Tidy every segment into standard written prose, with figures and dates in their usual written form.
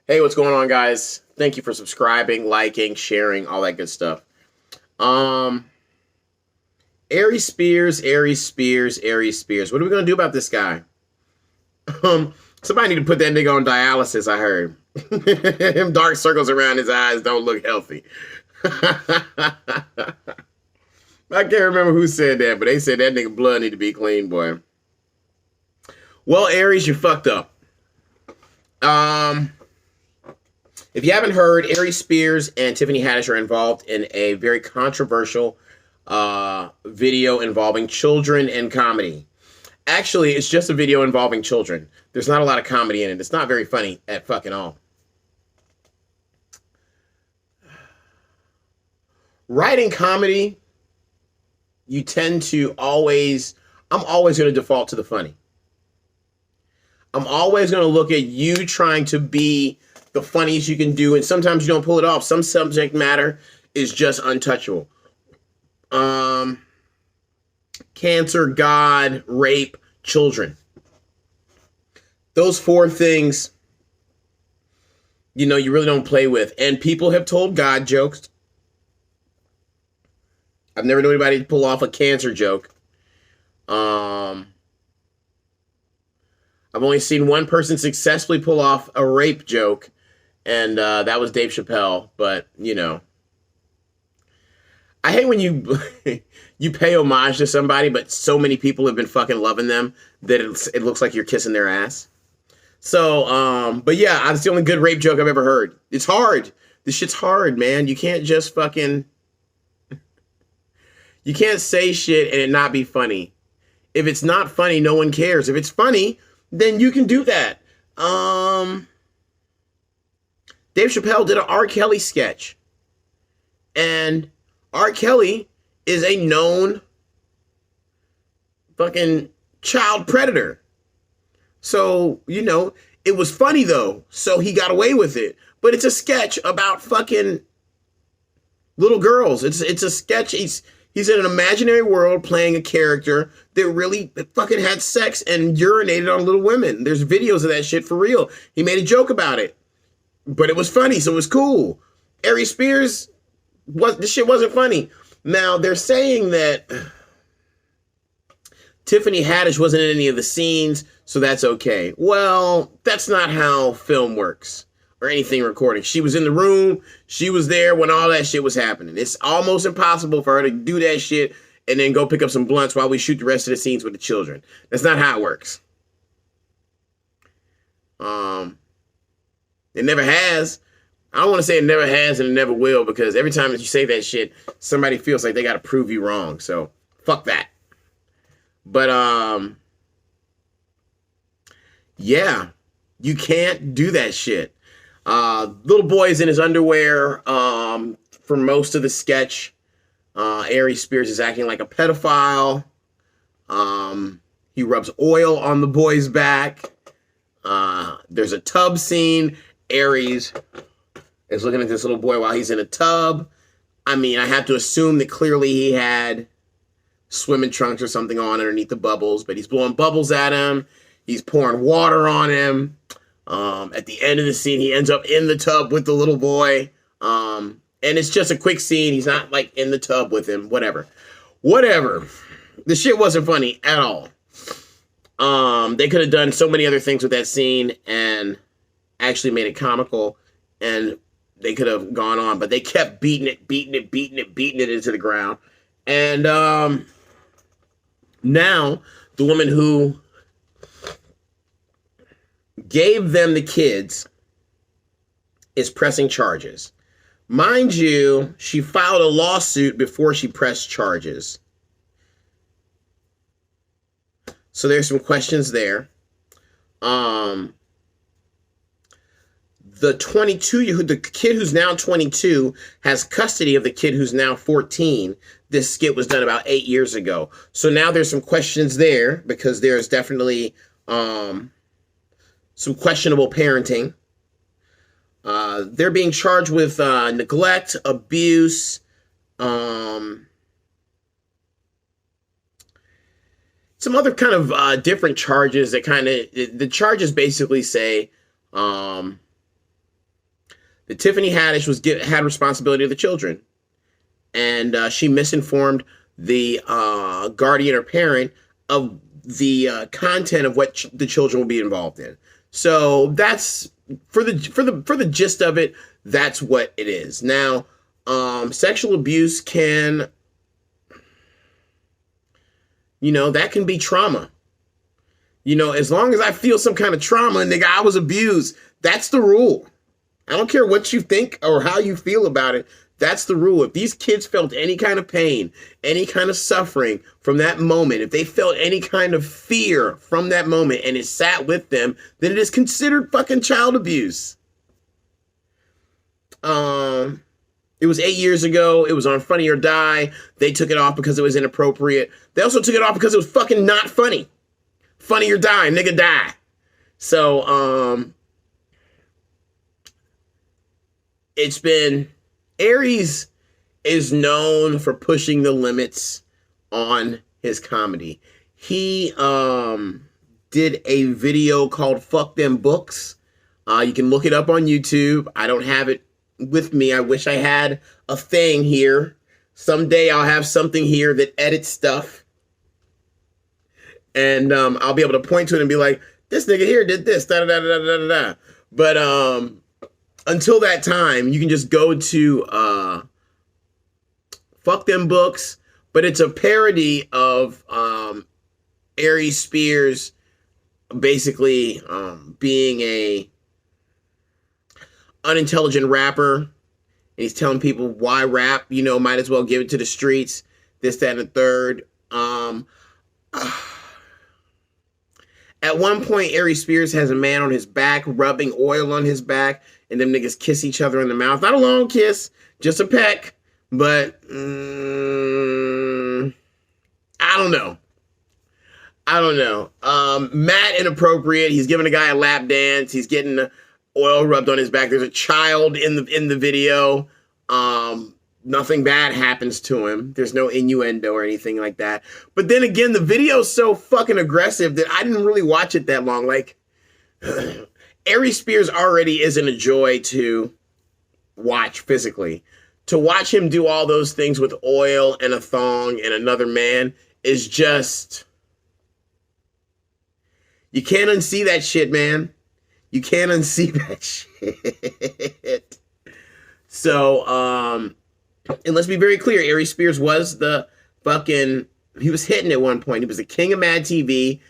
Hey, what's going on, guys? Thank you for subscribing, liking, sharing, all that good stuff. Um, Aries Spears, Aries Spears, Aries Spears. What are we gonna do about this guy? Somebody need to put that nigga on dialysis. I heard him dark circles around his eyes don't look healthy. I can't remember who said that, but they said that nigga blood need to be clean, boy. Well, Aries, you fucked up. If you haven't heard, Aries Spears and Tiffany Haddish are involved in a very controversial video involving children and comedy. Actually, it's just a video involving children. There's not a lot of comedy in it. It's not very funny at fucking all. Writing comedy, you tend to I'm always going to default to the funny. I'm always going to look at you trying to be the funniest you can do, and sometimes you don't pull it off. Some subject matter is just untouchable. Cancer, God, rape, children. Those four things, you really don't play with. And people have told God jokes. I've never known anybody pull off a cancer joke. I've only seen one person successfully pull off a rape joke, and that was Dave Chappelle. But, I hate when you you pay homage to somebody, but so many people have been fucking loving them that it looks like you're kissing their ass. So, but yeah, that's the only good rape joke I've ever heard. It's hard. This shit's hard, man. You can't just you can't say shit and it not be funny. If it's not funny, no one cares. If it's funny, then you can do that. Dave Chappelle did an R. Kelly sketch. And R. Kelly is a known fucking child predator. So, it was funny though. So he got away with it. But it's a sketch about fucking little girls. It's a sketch. He's in an imaginary world playing a character that really fucking had sex and urinated on little women. There's videos of that shit for real. He made a joke about it. But it was funny, so it was cool. Aries Spears, this shit wasn't funny. Now, they're saying that Tiffany Haddish wasn't in any of the scenes, so that's okay. Well, that's not how film works or anything recording. She was in the room. She was there when all that shit was happening. It's almost impossible for her to do that shit and then go pick up some blunts while we shoot the rest of the scenes with the children. That's not how it works. It never has. I don't want to say it never has and it never will, because every time that you say that shit, somebody feels like they got to prove you wrong. So fuck that. But yeah, you can't do that shit. Little boy is in his underwear for most of the sketch. Aries Spears is acting like a pedophile. He rubs oil on the boy's back. There's a tub scene. Aries is looking at this little boy while he's in a tub. I mean, I have to assume that clearly he had swimming trunks or something on underneath the bubbles, but he's blowing bubbles at him. He's pouring water on him. At the end of the scene, he ends up in the tub with the little boy. And it's just a quick scene. He's not like in the tub with him. Whatever. The shit wasn't funny at all. They could have done so many other things with that scene and actually made it comical, and they could have gone on, but they kept beating it into the ground. And now the woman who gave them the kids is pressing charges. Mind you, she filed a lawsuit before she pressed charges. So there's some questions there. The kid who's now 22 has custody of the kid who's now 14. This skit was done about 8 years ago. So now there's some questions there, because there's definitely some questionable parenting. They're being charged with neglect, abuse, some other kind of different charges that the charges basically say that Tiffany Haddish had responsibility of the children, and she misinformed the guardian or parent of the content of what the children will be involved in. So that's for the gist of it. That's what it is. Now, sexual abuse can, that can be trauma. As long as I feel some kind of trauma, nigga, I was abused. That's the rule. I don't care what you think or how you feel about it. That's the rule. If these kids felt any kind of pain, any kind of suffering from that moment, if they felt any kind of fear from that moment and it sat with them, then it is considered fucking child abuse. It was 8 years ago. It was on Funny or Die. They took it off because it was inappropriate. They also took it off because it was fucking not funny. Funny or Die, nigga, die. So, it's been... Aries is known for pushing the limits on his comedy. He did a video called Fuck Them Books. You can look it up on YouTube. I don't have it with me. I wish I had a thing here. Someday I'll have something here that edits stuff. And I'll be able to point to it and be like, this nigga here did this, da-da-da-da-da-da-da. But until that time, you can just go to Fuck Them Books, but it's a parody of Aries Spears basically being a unintelligent rapper. And he's telling people why rap, might as well give it to the streets, this, that, and the third. At one point, Aries Spears has a man on his back, rubbing oil on his back, and them niggas kiss each other in the mouth. Not a long kiss, just a peck. But, I don't know. Mad inappropriate. He's giving a guy a lap dance. He's getting oil rubbed on his back. There's a child in the video. Nothing bad happens to him. There's no innuendo or anything like that. But then again, the video's so fucking aggressive that I didn't really watch it that long. Like, Aries Spears already isn't a joy to watch physically. To watch him do all those things with oil and a thong and another man is just... You can't unsee that shit, man. You can't unsee that shit. So, and let's be very clear, Aries Spears was he was hitting at one point. He was the king of Mad TV.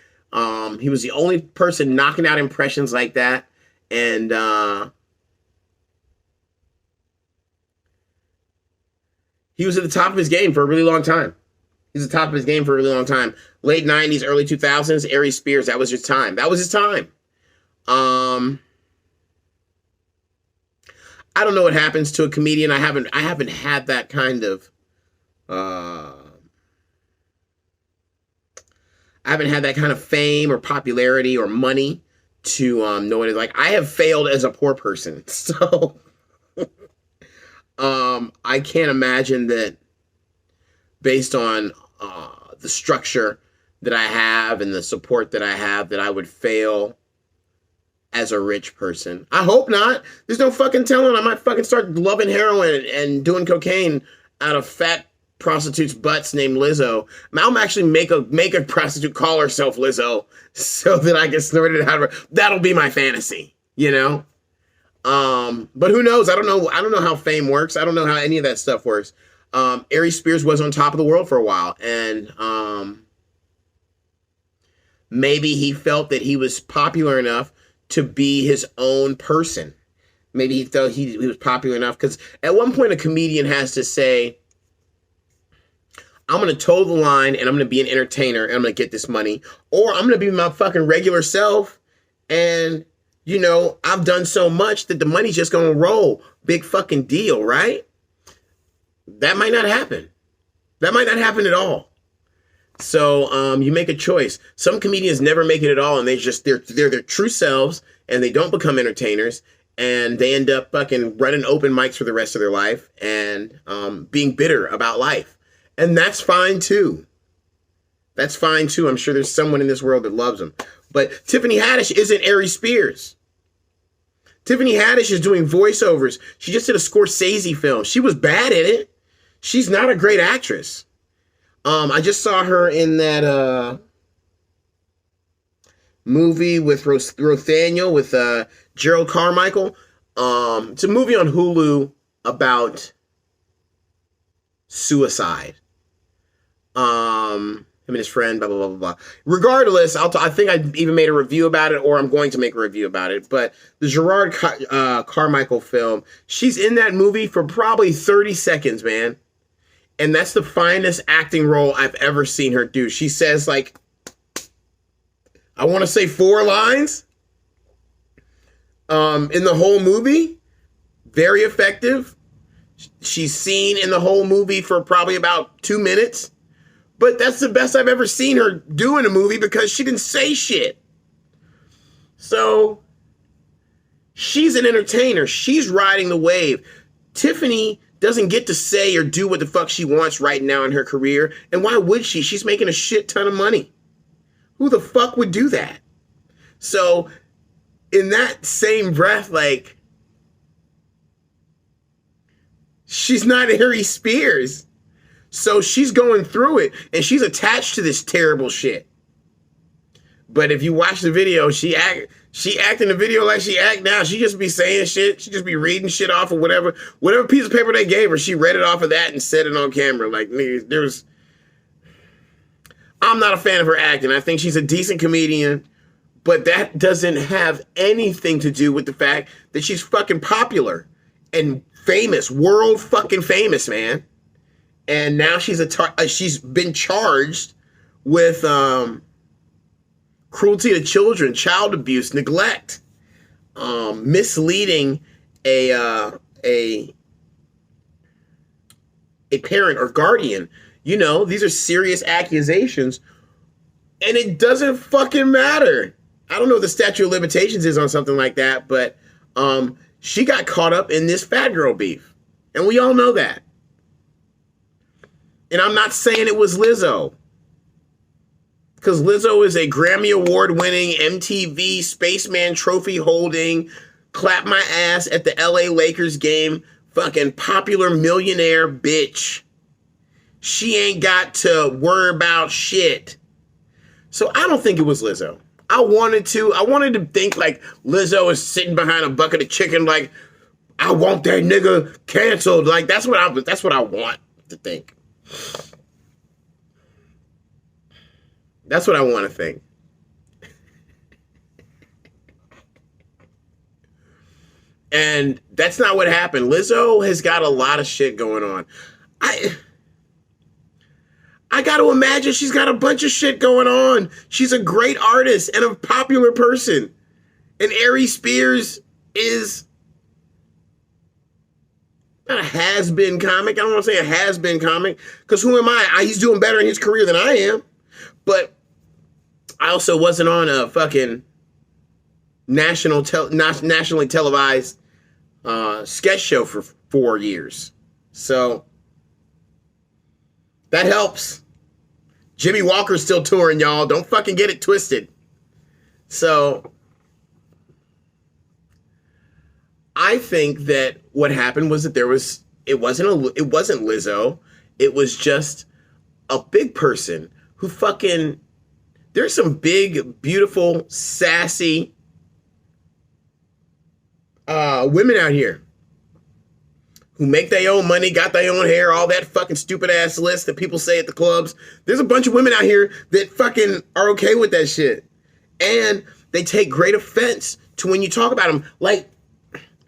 He was the only person knocking out impressions like that. And he was at the top of his game for a really long time. He's at the top of his game for a really long time. Late 90s, early 2000s, Aries Spears, that was his time. That was his time. I don't know what happens to a comedian. I haven't had that kind of fame or popularity or money to know what it's like. I have failed as a poor person. So I can't imagine that based on the structure that I have and the support that I have that I would fail as a rich person. I hope not. There's no fucking telling. I might fucking start loving heroin and doing cocaine out of fat prostitutes' butts named Lizzo. I'll actually make a prostitute call herself Lizzo so that I can snort it out of her. That'll be my fantasy, But who knows? I don't know how fame works. I don't know how any of that stuff works. Aries Spears was on top of the world for a while, and maybe he felt that he was popular enough to be his own person. Maybe he felt he was popular enough, because at one point a comedian has to say, I'm going to toe the line and I'm going to be an entertainer and I'm going to get this money, or I'm going to be my fucking regular self and, I've done so much that the money's just going to roll. Big fucking deal, right? That might not happen. That might not happen at all. So you make a choice. Some comedians never make it at all, and they're their true selves, and they don't become entertainers, and they end up fucking running open mics for the rest of their life and being bitter about life. And that's fine too. That's fine too. I'm sure there's someone in this world that loves them. But Tiffany Haddish isn't Aries Spears. Tiffany Haddish is doing voiceovers. She just did a Scorsese film. She was bad at it. She's not a great actress. I just saw her in that movie with Rothaniel with Gerald Carmichael. It's a movie on Hulu about suicide. Him and his friend, blah, blah, blah, blah, blah. Regardless, I think I even made a review about it, or I'm going to make a review about it. But the Gerard Carmichael film, she's in that movie for probably 30 seconds, man. And that's the finest acting role I've ever seen her do. She says, like, I want to say 4 lines in the whole movie. Very effective. She's seen in the whole movie for probably about 2 minutes. But that's the best I've ever seen her do in a movie because she didn't say shit. So she's an entertainer. She's riding the wave. Tiffany doesn't get to say or do what the fuck she wants right now in her career. And why would she? She's making a shit ton of money. Who the fuck would do that? So in that same breath, like, she's not Aries Spears. So she's going through it and she's attached to this terrible shit. But if you watch the video, she act in the video like she act now. She just be saying shit. She just be reading shit off of whatever piece of paper they gave her. She read it off of that and said it on camera. Like, nigga, I'm not a fan of her acting. I think she's a decent comedian, but that doesn't have anything to do with the fact that she's fucking popular and famous, world fucking famous, man. And now she's been charged with cruelty to children, child abuse, neglect, misleading a parent or guardian. You know, these are serious accusations, and it doesn't fucking matter. I don't know what the statute of limitations is on something like that, but she got caught up in this fat girl beef, and we all know that. And I'm not saying it was Lizzo, because Lizzo is a Grammy Award-winning, MTV Spaceman trophy-holding, clap my ass at the LA Lakers game, fucking popular millionaire bitch. She ain't got to worry about shit. So I don't think it was Lizzo. I wanted to think like Lizzo is sitting behind a bucket of chicken like, I want that nigga canceled. Like, that's what I want to think. That's what I want to think. And that's not what happened. Lizzo has got a lot of shit going on. I got to imagine she's got a bunch of shit going on. She's a great artist and a popular person. And Aries Spears is not a has-been comic. I don't want to say a has-been comic, because who am I? He's doing better in his career than I am. But I also wasn't on a fucking nationally televised sketch show for 4 years. So that helps. Jimmy Walker's still touring, y'all. Don't fucking get it twisted. So I think that what happened was that it wasn't Lizzo. It was just a big person who fucking, there's some big, beautiful, sassy women out here who make their own money, got their own hair, all that fucking stupid ass list that people say at the clubs. There's a bunch of women out here that fucking are okay with that shit. And they take great offense to when you talk about them. Like,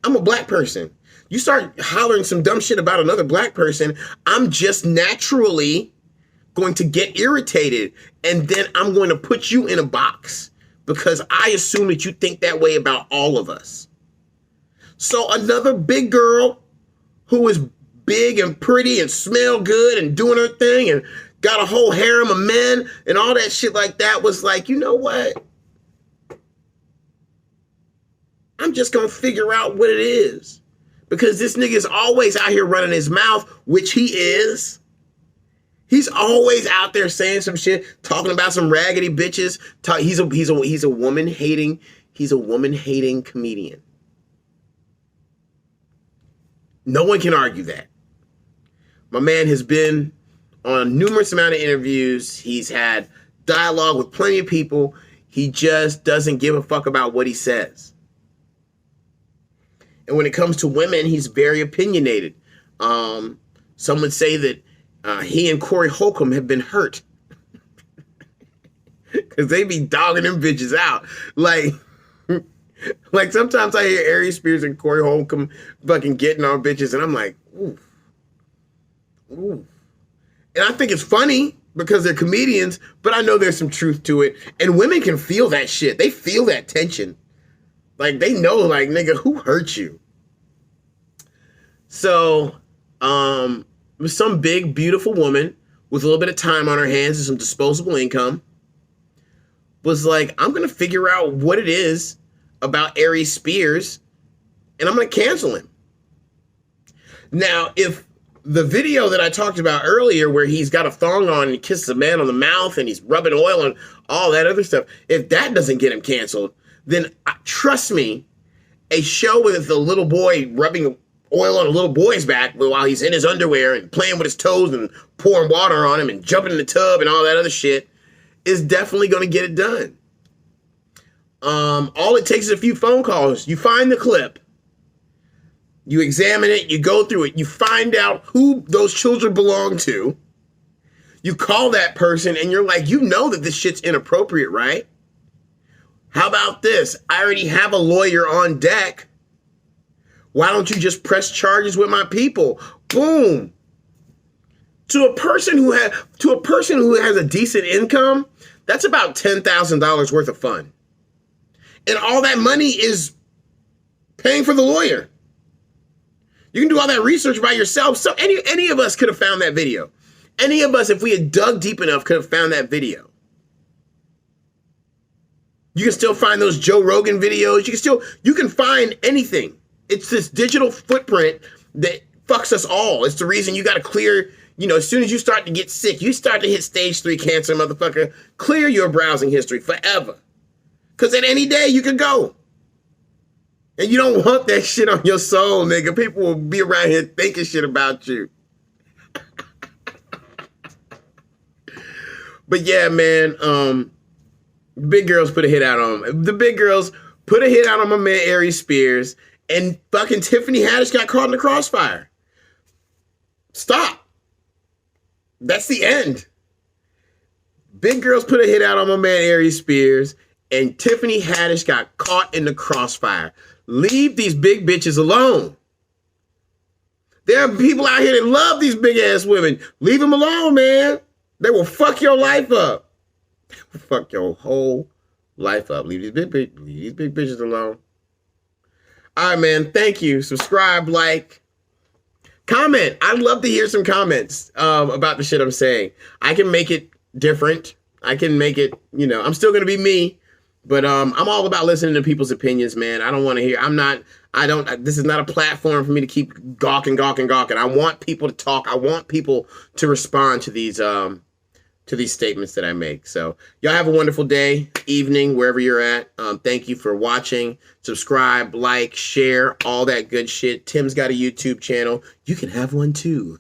I'm a black person. You start hollering some dumb shit about another black person, I'm just naturally going to get irritated. And then I'm going to put you in a box because I assume that you think that way about all of us. So another big girl who is big and pretty and smell good and doing her thing and got a whole harem of men and all that shit like that was like, you know what? I'm just going to figure out what it is. Because this nigga is always out here running his mouth, which he is. He's always out there saying some shit, talking about some raggedy bitches. He's a woman hating comedian. No one can argue that. My man has been on a numerous amount of interviews. He's had dialogue with plenty of people. He just doesn't give a fuck about what he says. And when it comes to women, he's very opinionated. Some would say that he and Corey Holcomb have been hurt. Because they be dogging them bitches out. Like sometimes I hear Aries Spears and Corey Holcomb fucking getting on bitches, and I'm like, ooh. Ooh. And I think it's funny because they're comedians, but I know there's some truth to it. And women can feel that shit. They feel that tension. Like, they know, like, nigga, who hurt you? So, some big, beautiful woman with a little bit of time on her hands and some disposable income was like, I'm going to figure out what it is about Aries Spears, and I'm going to cancel him. Now, if the video that I talked about earlier where he's got a thong on and he kisses a man on the mouth and he's rubbing oil and all that other stuff, if that doesn't get him canceled, then trust me, a show with a little boy rubbing oil on a little boy's back while he's in his underwear and playing with his toes and pouring water on him and jumping in the tub and all that other shit is definitely going to get it done. All it takes is a few phone calls. You find the clip. You examine it, you go through it, you find out who those children belong to. You call that person and you're like, you know that this shit's inappropriate, right? How about this? I already have a lawyer on deck. Why don't you just press charges with my people? Boom. To a person who has a decent income, that's about $10,000 worth of fun. And all that money is paying for the lawyer. You can do all that research by yourself. So any of us could have found that video. Any of us, if we had dug deep enough, could have found that video. You can still find those Joe Rogan videos. You can find anything. It's this digital footprint that fucks us all. It's the reason you got to clear, as soon as you start to get sick, you start to hit stage 3 cancer, motherfucker, clear your browsing history forever. Because at any day you could go. And you don't want that shit on your soul, nigga. People will be around here thinking shit about you. But yeah, man, big girls put a hit out on him. The big girls put a hit out on my man Aries Spears, and fucking Tiffany Haddish got caught in the crossfire. Stop. That's the end. Big girls put a hit out on my man Aries Spears, and Tiffany Haddish got caught in the crossfire. Leave these big bitches alone. There are people out here that love these big ass women. Leave them alone, man. They will fuck your life up. They will fuck your whole life up. Leave these big bitches alone. All right, man. Thank you. Subscribe, like, comment. I'd love to hear some comments about the shit I'm saying. I can make it different. I can make it, I'm still going to be me. But I'm all about listening to people's opinions, man. I don't want to hear. This is not a platform for me to keep gawking. I want people to talk. I want people to respond to these statements that I make. So y'all have a wonderful day, evening, wherever you're at. Thank you for watching. Subscribe, like, share, all that good shit. Tim's got a YouTube channel. You can have one too.